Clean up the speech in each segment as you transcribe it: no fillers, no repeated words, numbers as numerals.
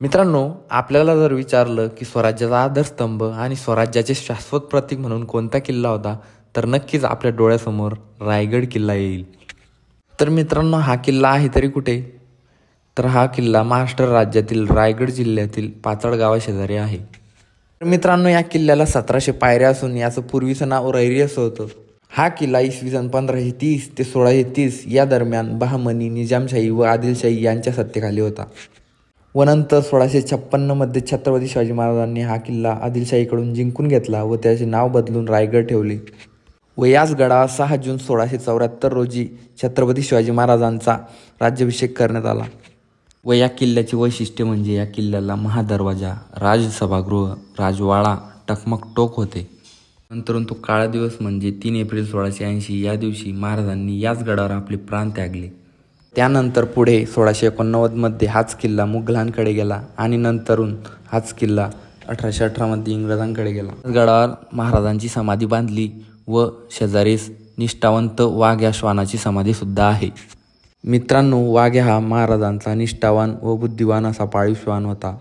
मित्रांनो, आपल्याला जर विचारलं की स्वराज्याचा आधारस्तंभ आणि स्वराज्याचे शाश्वत प्रतीक म्हणून कोणता किल्ला होता, तर नक्कीच आपल्या डोळ्यासमोर रायगड किल्ला येईल. तर मित्रांनो, हा किल्ला आहे तरी कुठे? तर हा किल्ला महाराष्ट्र राज्यातील रायगड जिल्ह्यातील पाचड गावाशेजारी आहे. तर मित्रांनो, या किल्ल्याला 1700 पायऱ्या असून याचं पूर्वीचं नाव रैरी असं होतं. हा किल्ला इसवी सन 1530 ते 1630 या दरम्यान बहामनी, निजामशाही व आदिलशाही यांच्या सत्तेखाली होता. व नंतर 1656मध्ये छत्रपती शिवाजी महाराजांनी हा किल्ला आदिलशाहीकडून जिंकून घेतला व त्याचे नाव बदलून रायगड ठेवले. व याच गडावर 6 जून 1674 रोजी छत्रपती शिवाजी महाराजांचा राज्याभिषेक करण्यात आला. व या किल्ल्याचे वैशिष्ट्य म्हणजे या किल्ल्याला महादरवाजा, राजसभागृह, राजवाडा, टकमक टोक होते. नंतर तो काळा दिवस म्हणजे 3 एप्रिल 1680 या दिवशी महाराजांनी याच गडावर आपले प्राण त्यागले. त्यानंतर पुढे 1689मध्ये हाच किल्ला मुघलांकडे गेला आणि नंतरून हाच किल्ला 1818मध्ये इंग्रजांकडे गेला. गडावर महाराजांची समाधी बांधली व शेजारीच निष्ठावंत वाघ या श्वानाची समाधी सुद्धा आहे. मित्रांनो, वाघ हा महाराजांचा निष्ठावान व बुद्धिवान असा पाळीव श्वान होता.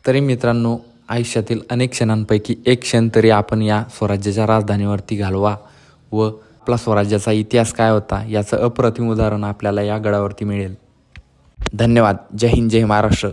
तरी मित्रांनो, आयुष्यातील अनेक क्षणांपैकी एक क्षण तरी आपण या स्वराज्याच्या राजधानीवरती घालवा व आपला स्वराज्याचा इतिहास काय होता याचं अप्रतिम उदाहरण आपल्याला या गडावरती मिळेल. धन्यवाद. जय हिंद, जय महाराष्ट्र.